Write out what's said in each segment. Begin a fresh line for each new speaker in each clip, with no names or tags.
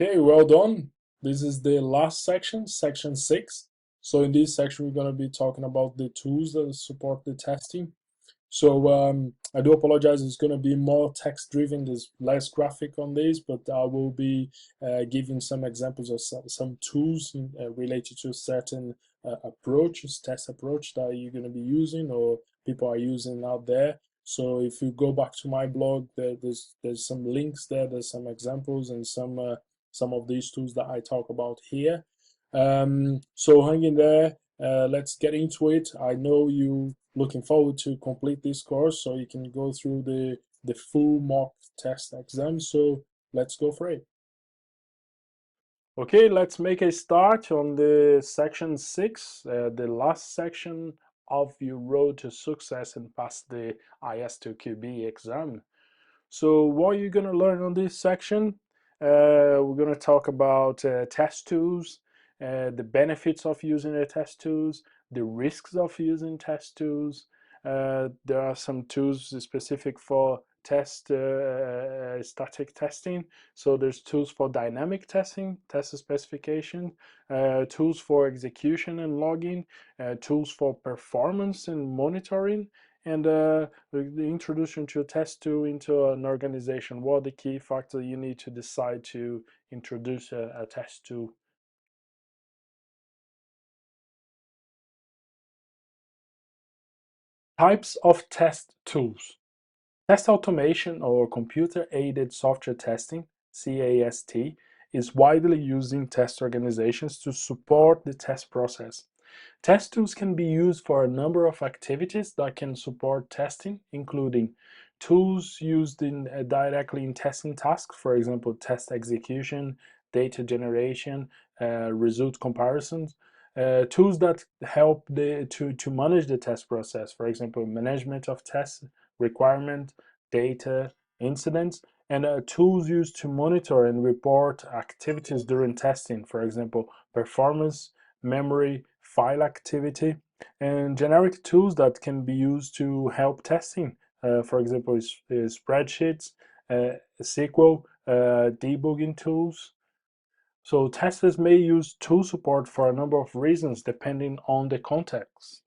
Okay, well done. This is the last section, section 6. So in this section, we're going to be talking about the tools that support the testing. So I do apologize, it's going to be more text driven, there's less graphic on this, but I will be giving some examples of some tools related to certain approaches, test approach that you're going to be using or people are using out there. So if you go back to my blog, there's some links there, there's some examples and some of these tools that I talk about here. So hang in there. Let's get into it. I know you looking forward to complete this course so you can go through the full mock test exam. So let's go for it. Okay, let's make a start on the section 6, the last section of your road to success and pass the ISTQB exam. So what are you going to learn on this section? We're going to talk about test tools, the benefits of using the test tools, the risks of using test tools. There are some tools specific for static testing. So there's tools for dynamic testing, test specification, tools for execution and logging, tools for performance and monitoring, and the introduction to a test tool into an organization. What are the key factors you need to decide to introduce a test tool? Types of test tools. Test automation or computer-aided software testing, CAST, is widely used in test organizations to support the test process. Test tools can be used for a number of activities that can support testing, including tools used directly in testing tasks, for example, test execution, data generation, result comparisons, tools that help to manage the test process, for example, management of test requirement, data, incidents, and tools used to monitor and report activities during testing, for example, performance, memory, file activity, and generic tools that can be used to help testing. For example, spreadsheets, SQL, debugging tools. So testers may use tool support for a number of reasons depending on the context.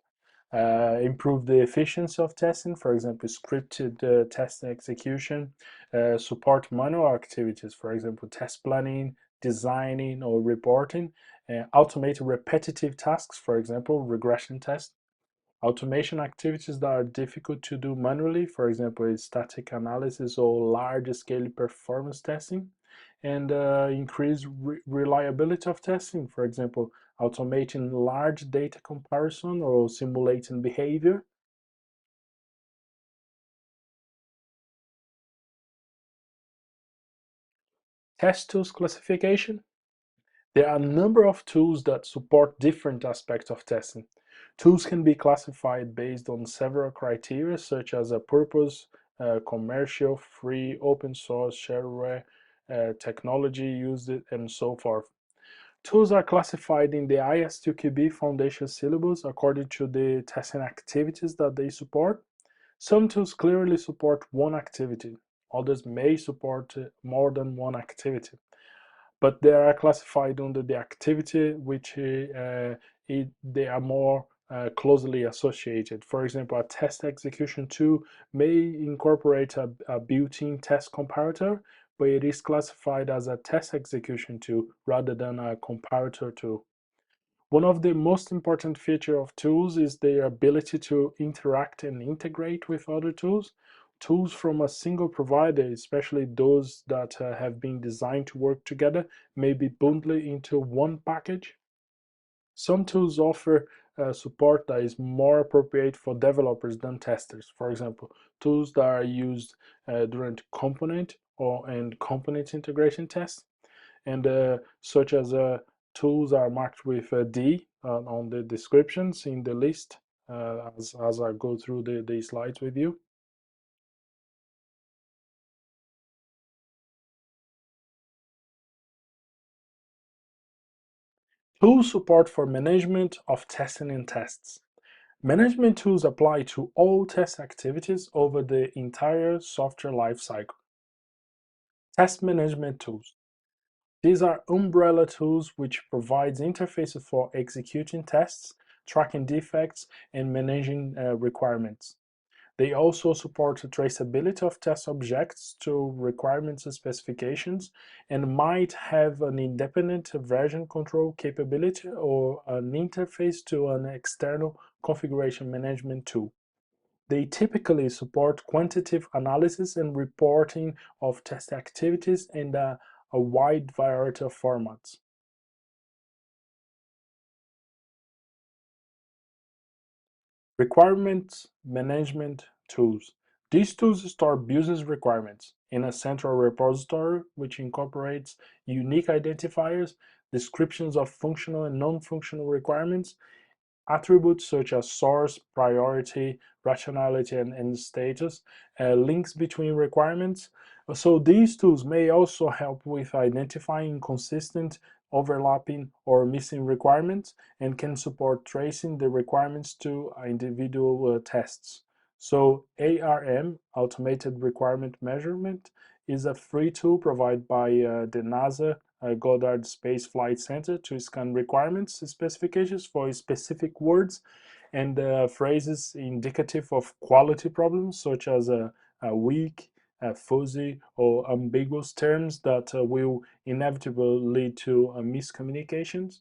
Improve the efficiency of testing, for example, scripted test execution, support manual activities, for example, test planning, designing, or reporting, automate repetitive tasks, for example, regression tests, automation activities that are difficult to do manually, for example, static analysis or large-scale performance testing, and increase reliability of testing, for example, automating large data comparison or simulating behavior. Test tools classification. There are a number of tools that support different aspects of testing. Tools can be classified based on several criteria, such as a purpose, commercial, free, open source, shareware, technology used, and so forth. Tools are classified in the ISTQB Foundation syllabus according to the testing activities that they support. Some tools clearly support one activity, others may support more than one activity, but they are classified under the activity which they are more closely associated. For example, a test execution tool may incorporate a built-in test comparator, but it is classified as a test execution tool rather than a comparator tool. One of the most important features of tools is their ability to interact and integrate with other tools. Tools from a single provider, especially those that have been designed to work together, may be bundled into one package. Some tools offer support that is more appropriate for developers than testers. For example, tools that are used during component and component integration tests, and such as tools are marked with D on the descriptions in the list as I go through the slides with you. Tool support for management of testing and tests. Management tools apply to all test activities over the entire software lifecycle. Test management tools. These are umbrella tools which provides interfaces for executing tests, tracking defects, and managing requirements. They also support the traceability of test objects to requirements and specifications, and might have an independent version control capability or an interface to an external configuration management tool. They typically support quantitative analysis and reporting of test activities in a wide variety of formats. Requirements management tools. These tools store business requirements in a central repository which incorporates unique identifiers, descriptions of functional and non-functional requirements, attributes such as source, priority, rationality, and status, links between requirements. So these tools may also help with identifying consistent, overlapping, or missing requirements and can support tracing the requirements to individual tests. So ARM, Automated Requirement Measurement, is a free tool provided by the NASA Goddard Space Flight Center to scan requirements specifications for specific words and phrases indicative of quality problems, such as a weak, fuzzy, or ambiguous terms that will inevitably lead to miscommunications.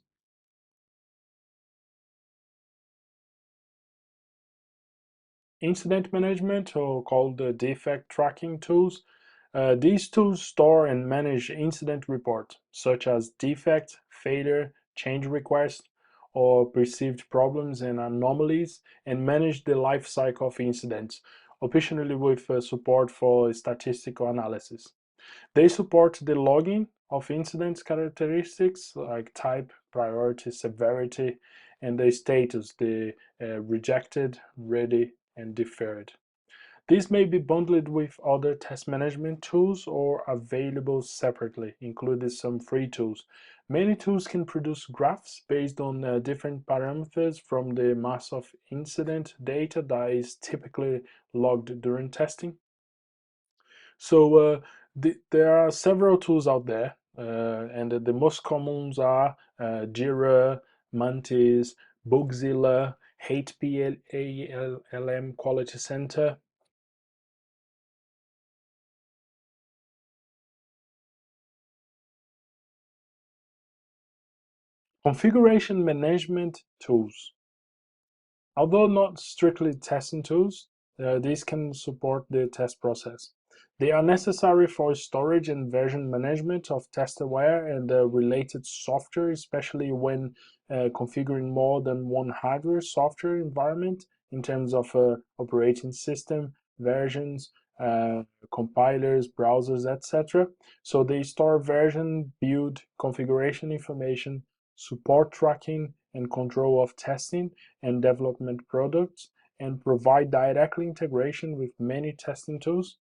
Incident management, or called defect tracking tools. These tools store and manage incident reports, such as defect, failure, change requests, or perceived problems and anomalies, and manage the life cycle of incidents, optionally with support for statistical analysis. They support the logging of incidents characteristics like type, priority, severity, and the status, the rejected, ready, and deferred. These may be bundled with other test management tools or available separately, including some free tools. Many tools can produce graphs based on different parameters from the mass of incident data that is typically logged during testing. So there are several tools out there, and the most commons are Jira, Mantis, Bugzilla, HPALM Quality Center. Configuration management tools. Although not strictly testing tools, these can support the test process. They are necessary for storage and version management of testware and related software, especially when configuring more than one hardware software environment in terms of operating system, versions, compilers, browsers, etc. So they store version, build, configuration information, support tracking, and control of testing and development products, and provide directly integration with many testing tools.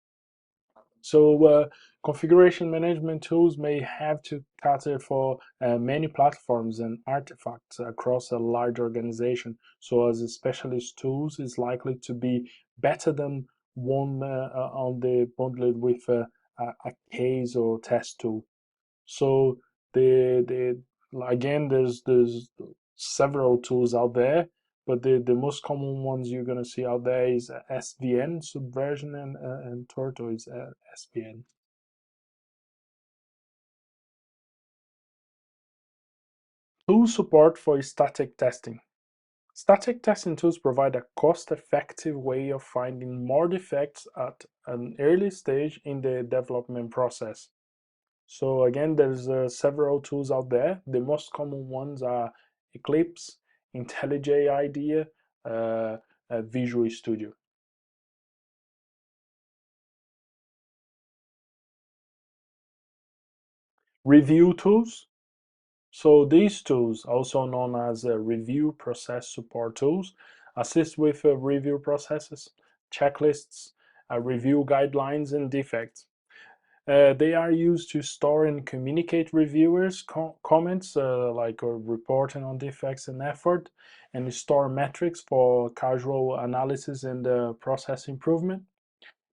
So configuration management tools may have to cater for many platforms and artifacts across a large organization. So as a specialist tools is likely to be better than one on the bundled with a case or test tool. So the again, there's several tools out there, but the most common ones you're gonna see out there is SVN, Subversion, and Turtle is SVN. Tool support for static testing. Static testing tools provide a cost-effective way of finding more defects at an early stage in the development process. So again, there's several tools out there. The most common ones are Eclipse, IntelliJ IDEA, Visual Studio. Review tools. So these tools, also known as review process support tools, assist with review processes, checklists, review guidelines, and defects. They are used to store and communicate reviewers' comments, like reporting on defects and effort, and store metrics for casual analysis and process improvement.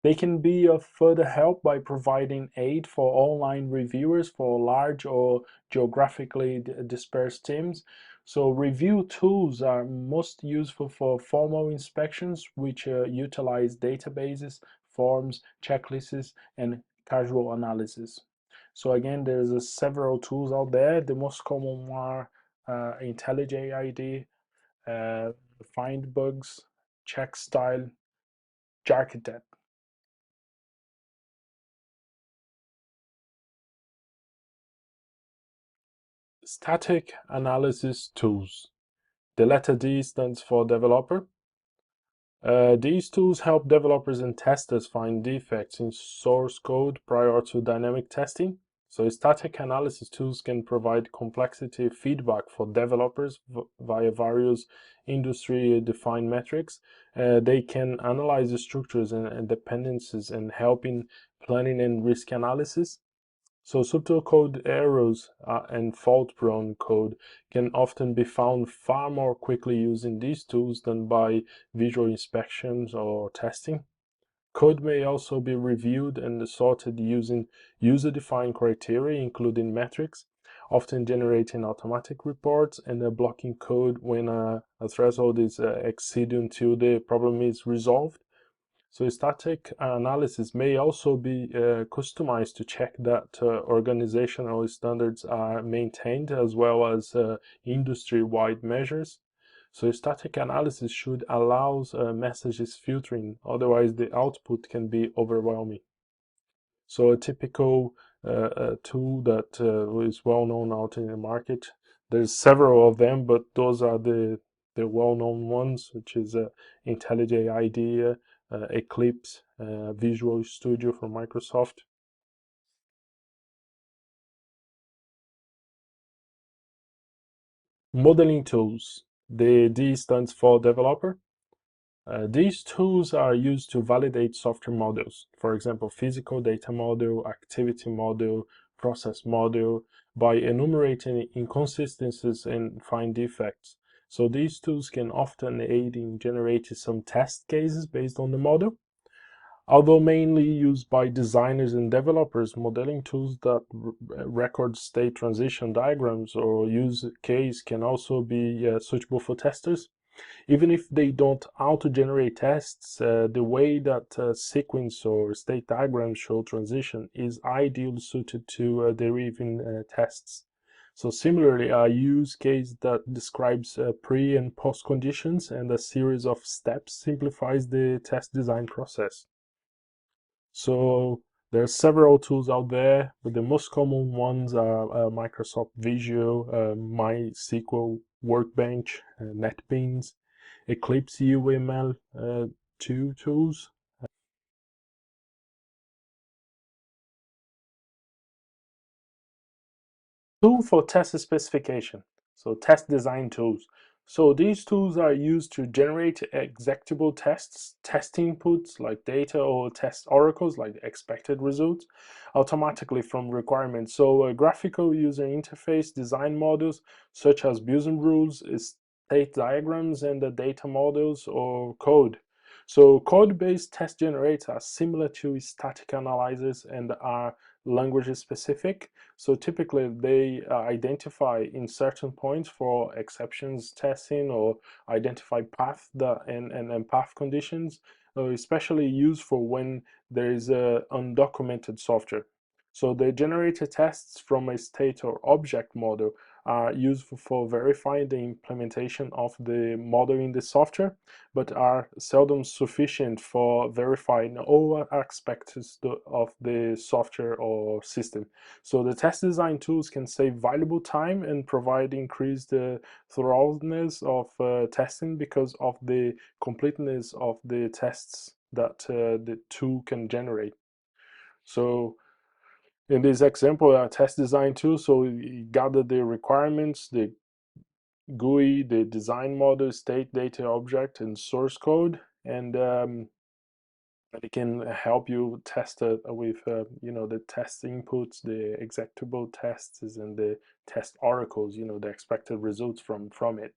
They can be of further help by providing aid for online reviewers for large or geographically dispersed teams. So review tools are most useful for formal inspections, which utilize databases, forms, checklists, and casual analysis. So again, there's several tools out there. The most common are IntelliJ ID, Find Bugs, Check Style, Jarkitet. Static analysis tools. The letter D stands for developer. These tools help developers and testers find defects in source code prior to dynamic testing. So static analysis tools can provide complexity feedback for developers via various industry-defined metrics. They can analyze the structures and dependencies and help in planning and risk analysis. So subtle code errors and fault-prone code can often be found far more quickly using these tools than by visual inspections or testing. Code may also be reviewed and sorted using user-defined criteria, including metrics, often generating automatic reports and blocking code when a threshold is exceeded until the problem is resolved. So static analysis may also be customized to check that organizational standards are maintained as well as industry-wide measures. So static analysis should allow messages filtering, otherwise the output can be overwhelming. So a typical tool that is well known out in the market, there's several of them, but those are the well-known ones, which is IntelliJ IDEA, Eclipse, Visual Studio from Microsoft. Modeling tools. The D stands for developer. These tools are used to validate software models. For example, physical data model, activity model, process model, by enumerating inconsistencies and find defects. So these tools can often aid in generating some test cases based on the model. Although mainly used by designers and developers, modeling tools that record state transition diagrams or use case can also be suitable for testers. Even if they don't auto-generate tests, the way that sequence or state diagrams show transition is ideally suited to deriving tests. So similarly, a use case that describes pre and post conditions and a series of steps simplifies the test design process. So there are several tools out there, but the most common ones are Microsoft Visual, MySQL Workbench, NetBeans, Eclipse UML 2 tools. Tool for test specification. So test design tools. So these tools are used to generate executable tests, test inputs like data or test oracles like expected results automatically from requirements. So graphical user interface design models such as building rules, state diagrams, and the data models or code. So code-based test generators are similar to static analyzers and are language specific. So typically they identify in certain points for exceptions testing or identify path and path conditions, especially useful when there is a undocumented software. So the generated tests from a state or object model are useful for verifying the implementation of the model in the software, but are seldom sufficient for verifying all aspects of the software or system. So the test design tools can save valuable time and provide increased thoroughness of testing because of the completeness of the tests that the tool can generate. So in this example, a test design tool, so you gather the requirements, the GUI, the design model, state data object, and source code, and it can help you test it with the test inputs, the executable tests, and the test oracles, the expected results from it.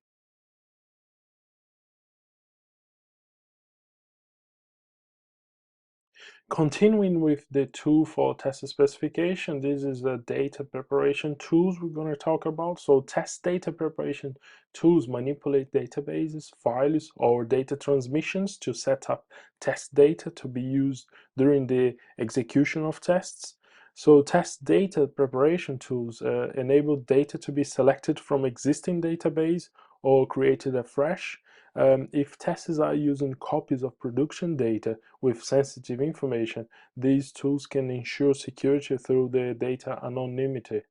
Continuing with the tool for test specification, this is the data preparation tools we're going to talk about. So test data preparation tools manipulate databases, files, or data transmissions to set up test data to be used during the execution of tests. So test data preparation tools enable data to be selected from existing database or created afresh. If tests are using copies of production data with sensitive information, these tools can ensure security through the data anonymity.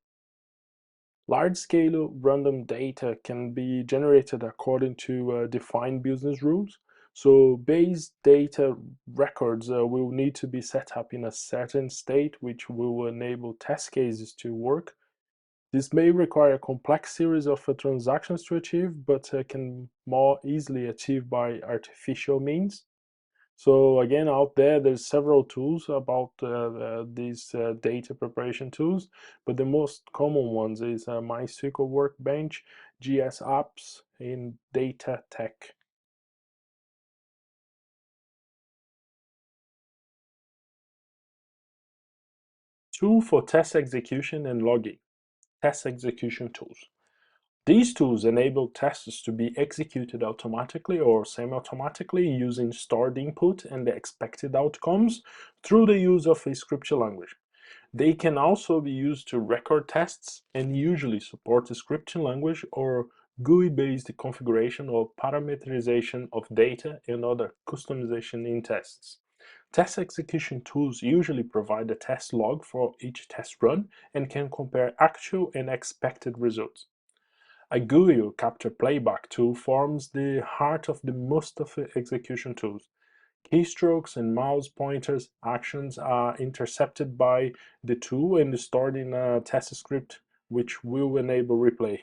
Large-scale random data can be generated according to defined business rules. So base data records will need to be set up in a certain state, which will enable test cases to work. This may require a complex series of transactions to achieve, but can more easily achieved by artificial means. So again, out there's several tools about these data preparation tools, but the most common ones is MySQL Workbench, GS Apps, and Data Tech. Tool for test execution and logging. Test execution tools. These tools enable tests to be executed automatically or semi-automatically using stored input and the expected outcomes through the use of a scripting language. They can also be used to record tests and usually support a scripting language or GUI-based configuration or parameterization of data and other customization in tests. Test execution tools usually provide a test log for each test run and can compare actual and expected results. A GUI or capture playback tool forms the heart of the most of the execution tools. Keystrokes and mouse pointers actions are intercepted by the tool and stored in a test script, which will enable replay.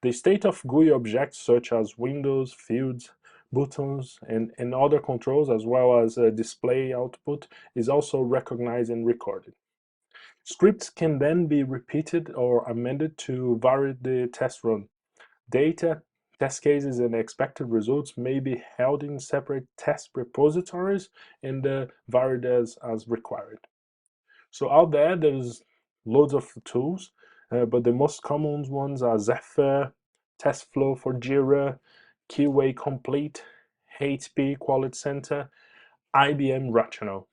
The state of GUI objects such as windows, fields, buttons, and other controls, as well as display output, is also recognized and recorded. Scripts can then be repeated or amended to vary the test run. Data, test cases, and expected results may be held in separate test repositories and varied as required. So out there's loads of tools, but the most common ones are Zephyr, TestFlow for Jira, QA Complete, HP Quality Center, IBM Rational.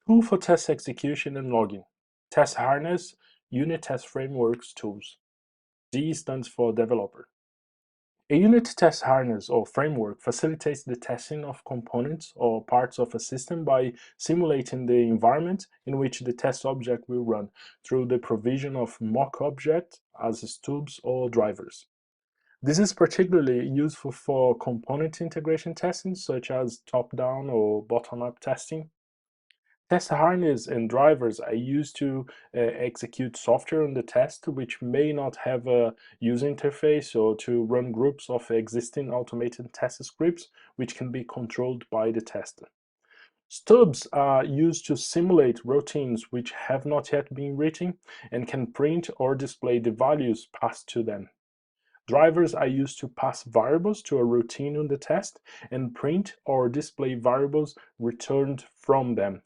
Tool for test execution and logging. Test harness, unit test frameworks tools. D stands for developer. A unit test harness or framework facilitates the testing of components or parts of a system by simulating the environment in which the test object will run through the provision of mock objects as stubs or drivers. This is particularly useful for component integration testing, such as top-down or bottom-up testing. Test harness and drivers are used to execute software on the test, which may not have a user interface, or to run groups of existing automated test scripts, which can be controlled by the tester. Stubs are used to simulate routines which have not yet been written and can print or display the values passed to them. Drivers are used to pass variables to a routine on the test and print or display variables returned from them.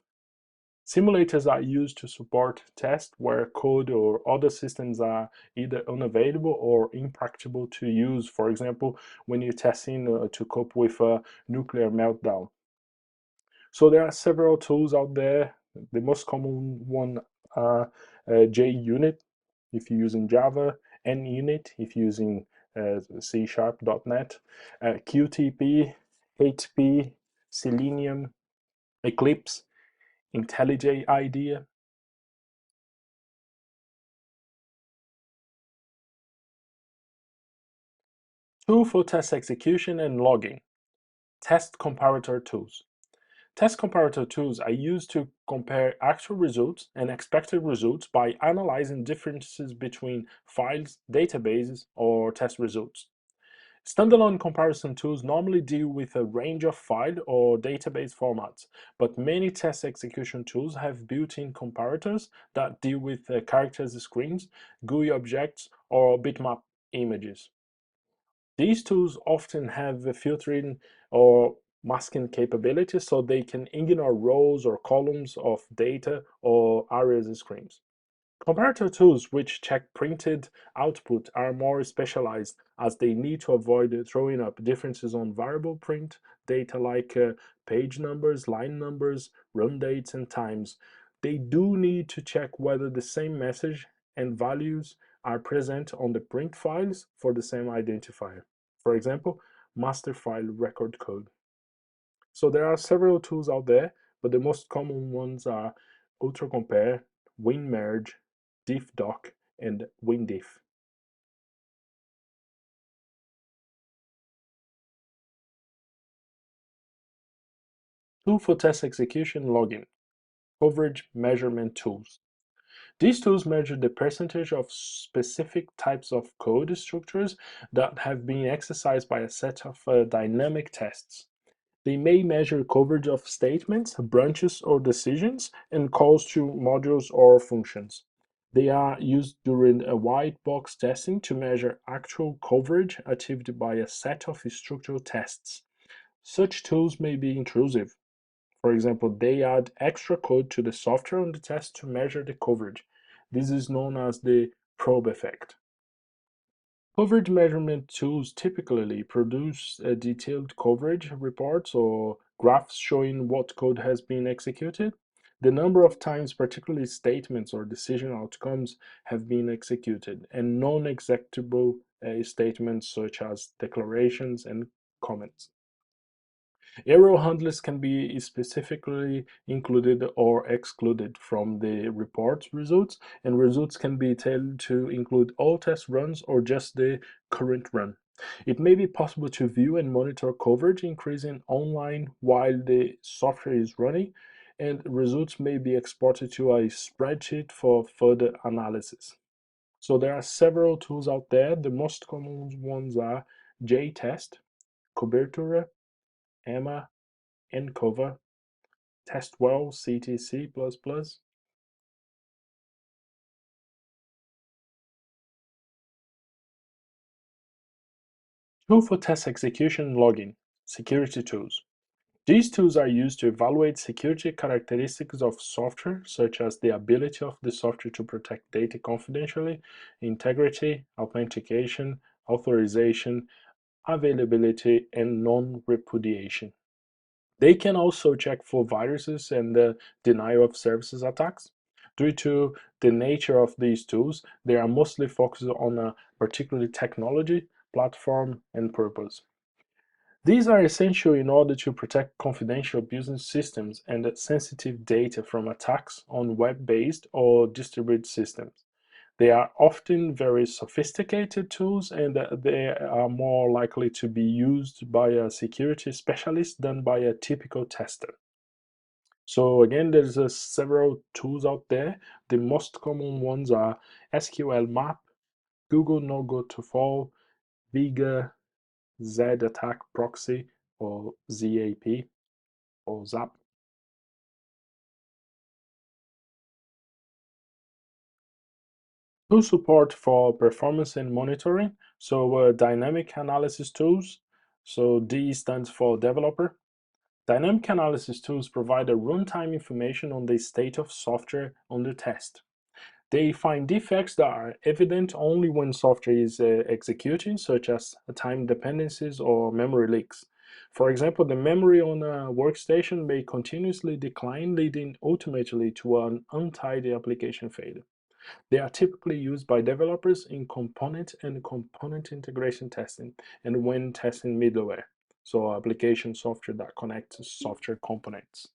Simulators are used to support tests where code or other systems are either unavailable or impractical to use. For example, when you're testing to cope with a nuclear meltdown. So there are several tools out there. The most common one are JUnit if you're using Java, NUnit if you're using C#.NET, QTP, HP, Selenium, Eclipse, IntelliJ IDEA. Tool for test execution and logging. Test comparator tools. Test comparator tools are used to compare actual results and expected results by analyzing differences between files, databases, or test results. Standalone comparison tools normally deal with a range of file or database formats, but many test execution tools have built-in comparators that deal with characters screens, GUI objects, or bitmap images. These tools often have a filtering or masking capabilities so they can ignore rows or columns of data or arrays and screens. Comparator tools which check printed output are more specialized as they need to avoid throwing up differences on variable print data like page numbers, line numbers, run dates, and times. They do need to check whether the same message and values are present on the print files for the same identifier. For example, master file record code. So there are several tools out there, but the most common ones are UltraCompare, WinMerge, diffdoc, and WinDiff. Tool for test execution logging, coverage measurement tools. These tools measure the percentage of specific types of code structures that have been exercised by a set of dynamic tests. They may measure coverage of statements, branches, or decisions, and calls to modules or functions. They are used during a white box testing to measure actual coverage achieved by a set of structural tests. Such tools may be intrusive. For example, they add extra code to the software on the test to measure the coverage. This is known as the probe effect. Coverage measurement tools typically produce detailed coverage reports or graphs showing what code has been executed, the number of times particularly statements or decision outcomes have been executed, and non-executable statements such as declarations and comments. Error handlers can be specifically included or excluded from the report results, and results can be tailored to include all test runs or just the current run. It may be possible to view and monitor coverage increasing online while the software is running, and results may be exported to a spreadsheet for further analysis. So there are several tools out there. The most common ones are JTest, Comparator, Emma, Encova, TestWell, CTC++. Tool for test execution logging, security tools. These tools are used to evaluate security characteristics of software, such as the ability of the software to protect data confidentially, integrity, authentication, authorization, availability, and non-repudiation. They can also check for viruses and denial of services attacks. Due to the nature of these tools, they are mostly focused on a particular technology, platform, and purpose. These are essential in order to protect confidential business systems and sensitive data from attacks on web-based or distributed systems. They are often very sophisticated tools and they are more likely to be used by a security specialist than by a typical tester. So again, there's several tools out there. The most common ones are SQL Map, Google No Go to Fall, Vega, Z Attack Proxy, or ZAP, or ZAP. Tool support for performance and monitoring. So dynamic analysis tools. So D stands for developer. Dynamic analysis tools provide a runtime information on the state of software under test. They find defects that are evident only when software is executing, such as time dependencies or memory leaks. For example, the memory on a workstation may continuously decline, leading ultimately to an untidy application failure. They are typically used by developers in component and component integration testing and when testing middleware, so application software that connects software components.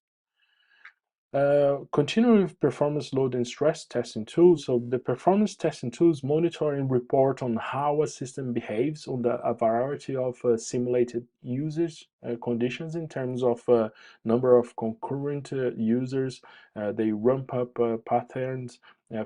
Continuing with performance load and stress testing tools. So the performance testing tools monitor and report on how a system behaves under a variety of simulated usage conditions in terms of number of concurrent users, the ramp up patterns,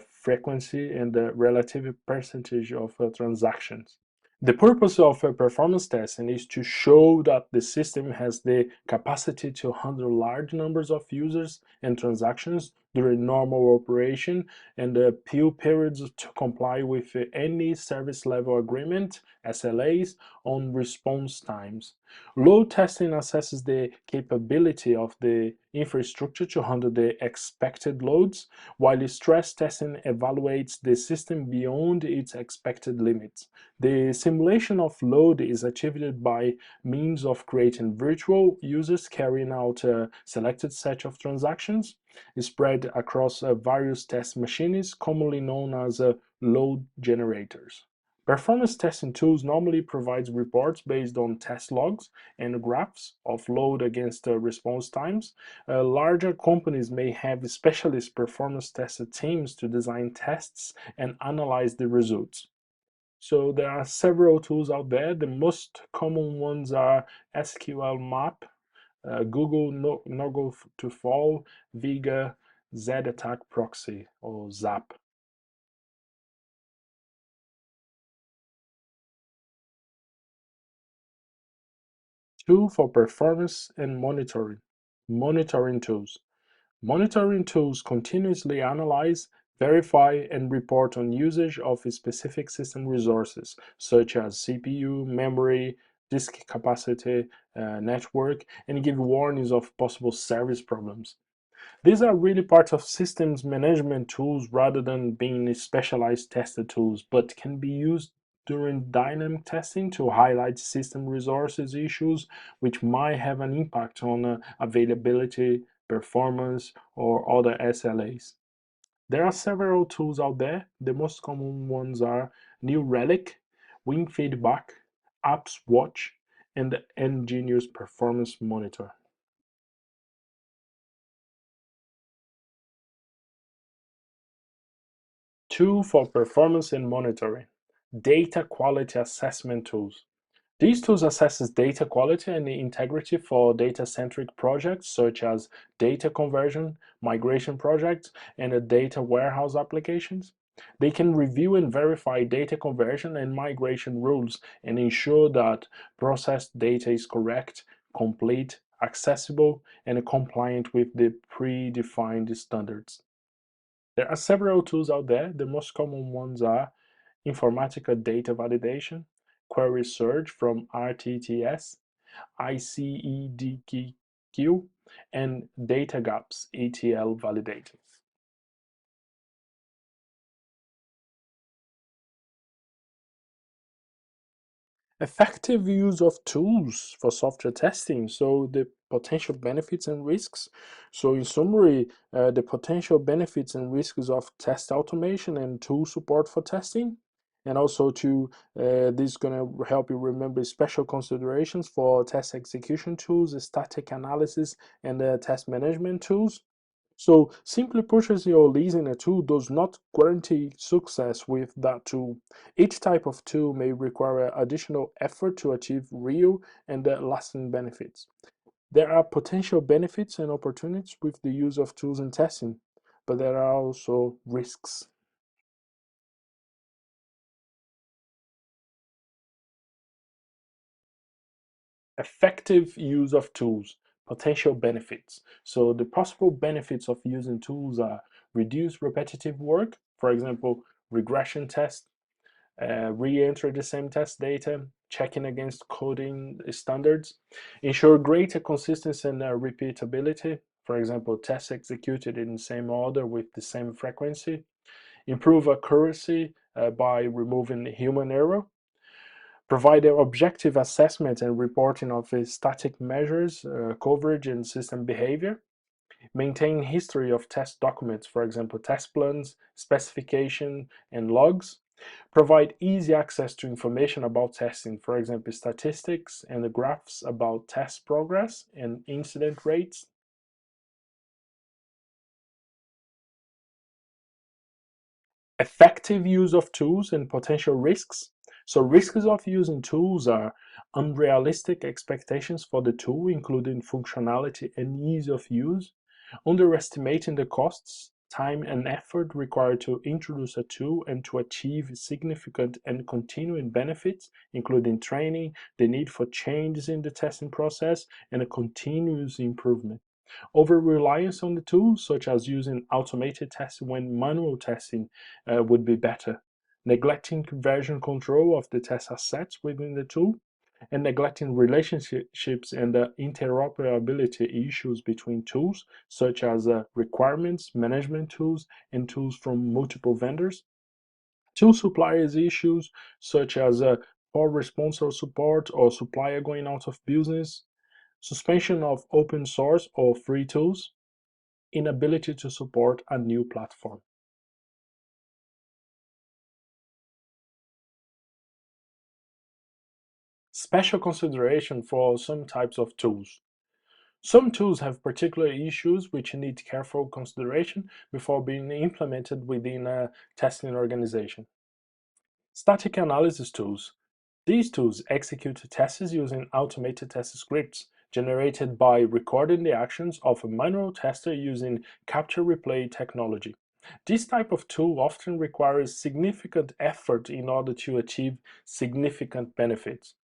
frequency, and the relative percentage of transactions. The purpose of a performance testing is to show that the system has the capacity to handle large numbers of users and transactions during normal operation, and the appeal periods to comply with any service level agreement, SLAs, on response times. Load testing assesses the capability of the infrastructure to handle the expected loads, while stress testing evaluates the system beyond its expected limits. The simulation of load is achieved by means of creating virtual users carrying out a selected set of transactions spread across various test machines, commonly known as load generators. Performance testing tools normally provide reports based on test logs and graphs of load against response times. Larger companies may have specialist performance test teams to design tests and analyze the results. So there are several tools out there. The most common ones are SQL Map, Google No to Fall, Vega, Z-Attack Proxy, or ZAP. Tool for performance and monitoring. Monitoring tools. Monitoring tools continuously analyze, verify, and report on usage of specific system resources, such as CPU, memory, disk capacity, network, and give warnings of possible service problems. These are really part of systems management tools rather than being specialized tester tools, but can be used during dynamic testing to highlight system resources issues which might have an impact on availability, performance, or other SLAs. There are several tools out there. The most common ones are New Relic, Wing Feedback, Apps Watch, and the Engineer's Performance Monitor. Tool for performance and monitoring. Data quality assessment tools. These tools assesses data quality and integrity for data-centric projects such as data conversion, migration projects, and data warehouse applications. They can review and verify data conversion and migration rules and ensure that processed data is correct, complete, accessible, and compliant with the predefined standards. There are several tools out there. The most common ones are Informatica Data Validation, Query Search from RTTS, ICEDQ, and Data Gaps ETL Validator. Effective use of tools for software testing. So the potential benefits and risks. So in summary, the potential benefits and risks of test automation and tool support for testing. And also to this is going to help you remember special considerations for test execution tools, static analysis, and test management tools. So simply purchasing or leasing a tool does not guarantee success with that tool. Each type of tool may require additional effort to achieve real and lasting benefits. There are potential benefits and opportunities with the use of tools in testing, but there are also risks. Effective use of tools, potential benefits. So the possible benefits of using tools are reduce repetitive work, for example, regression tests, re-enter the same test data, checking against coding standards, ensure greater consistency and repeatability, for example, tests executed in the same order with the same frequency, improve accuracy by removing human error, provide an objective assessment and reporting of static measures, coverage, and system behavior, maintain history of test documents, for example, test plans, specification, and logs, provide easy access to information about testing, for example, statistics and the graphs about test progress and incident rates. Effective use of tools and potential risks. So risks of using tools are unrealistic expectations for the tool, including functionality and ease of use, underestimating the costs, time, and effort required to introduce a tool and to achieve significant and continuing benefits, including training, the need for changes in the testing process, and a continuous improvement. Over-reliance on the tool, such as using automated testing when manual testing would be better. Neglecting version control of the test assets within the tool, and neglecting relationships and interoperability issues between tools, such as requirements management tools and tools from multiple vendors. Tool suppliers issues, such as poor response or support or supplier going out of business, suspension of open source or free tools, inability to support a new platform. Special consideration for some types of tools. Some tools have particular issues which need careful consideration before being implemented within a testing organization. Static analysis tools. These tools execute tests using automated test scripts generated by recording the actions of a manual tester using capture replay technology. This type of tool often requires significant effort in order to achieve significant benefits.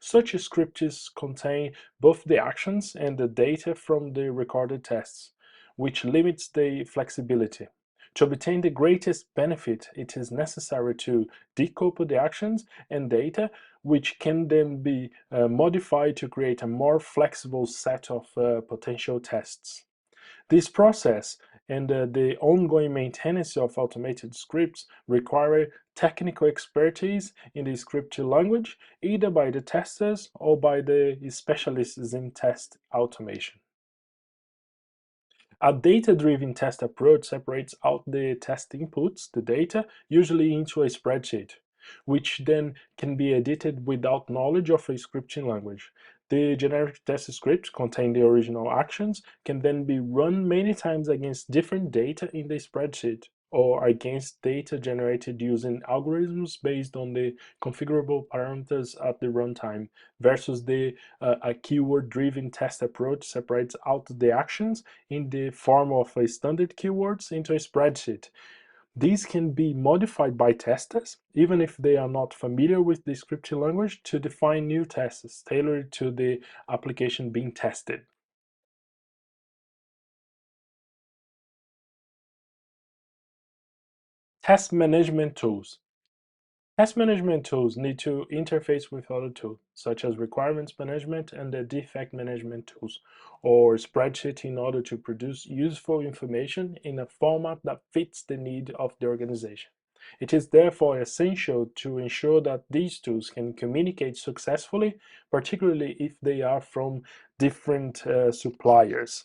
Such scripts contain both the actions and the data from the recorded tests, which limits the flexibility. To obtain the greatest benefit, it is necessary to decouple the actions and data, which can then be modified to create a more flexible set of potential tests. This process and the ongoing maintenance of automated scripts require technical expertise in the script language, either by the testers or by the specialists in test automation. A data-driven test approach separates out the test inputs, the data, usually into a spreadsheet, which then can be edited without knowledge of a scripting language. The generic test scripts contain the original actions, can then be run many times against different data in the spreadsheet, or against data generated using algorithms based on the configurable parameters at the runtime, versus a keyword-driven test approach separates out the actions in the form of a standard keywords into a spreadsheet. These can be modified by testers, even if they are not familiar with the scripting language, to define new tests tailored to the application being tested. Test management tools. Test management tools need to interface with other tools, such as requirements management and the defect management tools, or spreadsheet, in order to produce useful information in a format that fits the need of the organization. It is therefore essential to ensure that these tools can communicate successfully, particularly if they are from different suppliers.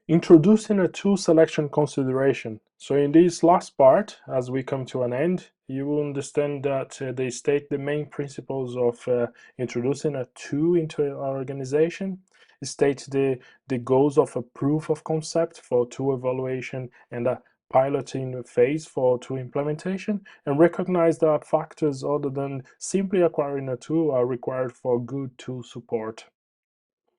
Introducing a tool selection consideration. So in this last part, as we come to an end, you will understand that they state the main principles of introducing a tool into our organization. It states the goals of a proof of concept for tool evaluation and a piloting phase for tool implementation, and recognize that factors other than simply acquiring a tool are required for good tool support.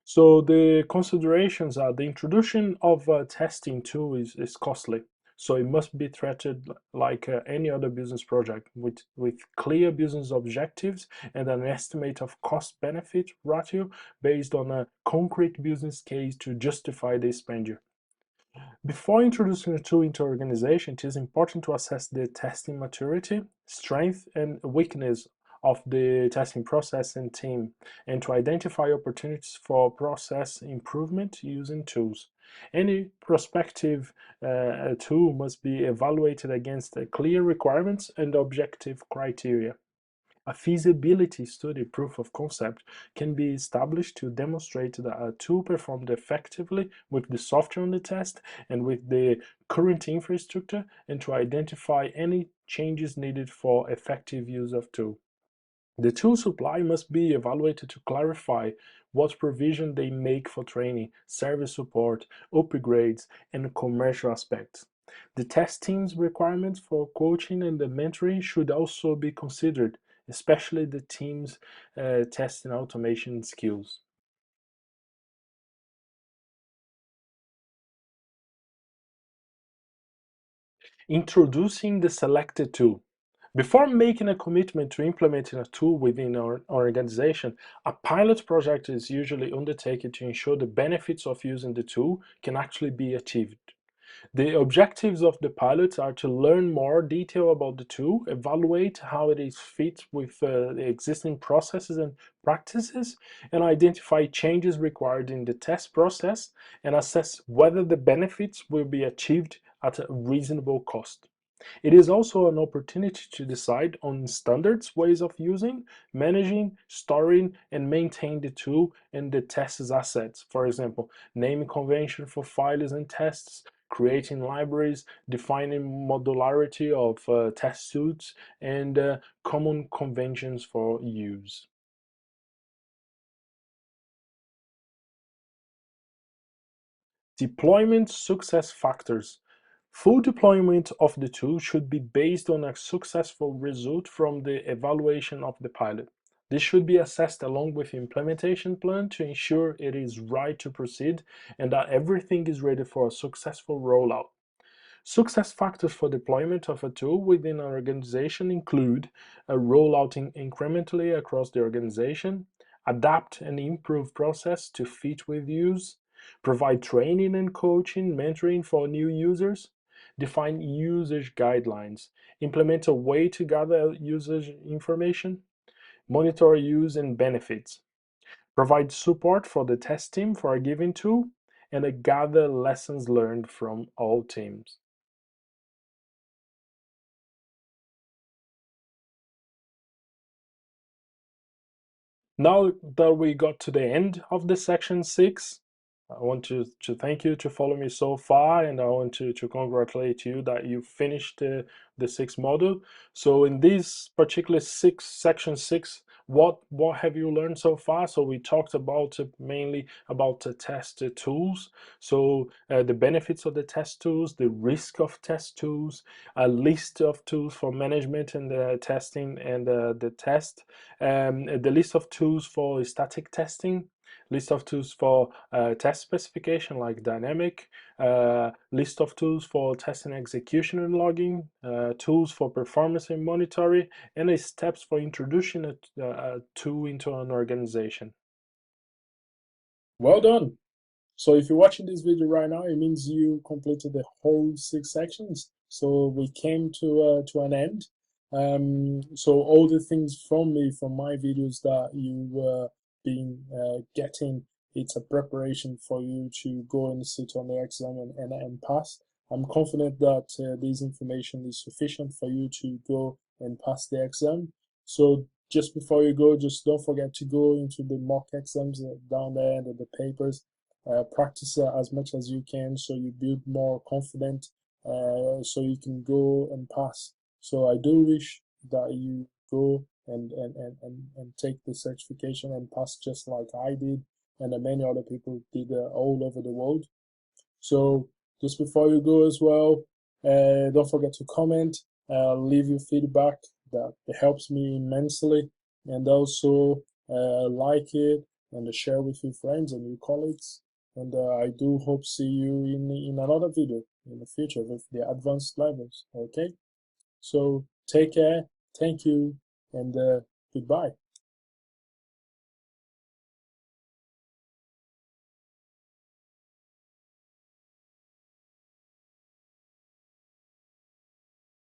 So the considerations are: the introduction of a testing tool is costly. So it must be treated like any other business project with clear business objectives and an estimate of cost benefit ratio based on a concrete business case to justify the expenditure. Before introducing a tool into organization, it is important to assess the testing maturity, strength, and weakness of the testing process and team, and to identify opportunities for process improvement using tools. Any prospective tool must be evaluated against clear requirements and objective criteria. A feasibility study proof of concept can be established to demonstrate that a tool performed effectively with the software on the test and with the current infrastructure, and to identify any changes needed for effective use of tool. The tool supply must be evaluated to clarify what provision they make for training, service support, upgrades, and commercial aspects. The test team's requirements for coaching and the mentoring should also be considered, especially the team's test and automation skills. Introducing the selected tool. Before making a commitment to implementing a tool within our organization, a pilot project is usually undertaken to ensure the benefits of using the tool can actually be achieved. The objectives of the pilot are to learn more detail about the tool, evaluate how it is fit with the existing processes and practices, and identify changes required in the test process, and assess whether the benefits will be achieved at a reasonable cost. It is also an opportunity to decide on standards, ways of using, managing, storing, and maintain the tool and the test's assets. For example, naming convention for files and tests, creating libraries, defining modularity of test suites, and common conventions for use. Deployment success factors. Full deployment of the tool should be based on a successful result from the evaluation of the pilot. This should be assessed along with the implementation plan to ensure it is right to proceed and that everything is ready for a successful rollout. Success factors for deployment of a tool within an organization include a rollout incrementally across the organization, adapt and improve process to fit with use, provide training and coaching, mentoring for new users, define usage guidelines, implement a way to gather usage information, monitor use and benefits, provide support for the test team for a given tool, and gather lessons learned from all teams. Now that we got to the end of the section 6, I want to thank you to follow me so far, and I want to congratulate you that you finished the sixth module. So in this particular section 6, what have you learned so far? So we talked about mainly about the test tools. So the benefits of the test tools, the risk of test tools, a list of tools for management and testing and the test, the list of tools for static testing, list of tools for test specification like dynamic, list of tools for testing execution and logging, tools for performance and monitoring, and steps for introducing a tool into an organization. Well done. So if you're watching this video right now, it means you completed the whole 6 sections. So we came to an end. So all the things from me, from my videos that you were been getting, it's a preparation for you to go and sit on the exam and pass. I'm confident that this information is sufficient for you to go and pass the exam. So just before you go, just don't forget to go into the mock exams down there and the papers. Practice as much as you can so you build more confidence so you can go and pass. So I do wish that you go and take the certification and pass just like I did and many other people did all over the world. So just before you go as well, don't forget to comment, leave your feedback. That helps me immensely, and also like it and share with your friends and your colleagues. And I do hope see you in another video in the future with the advanced levels. Okay, so take care, thank you, and goodbye.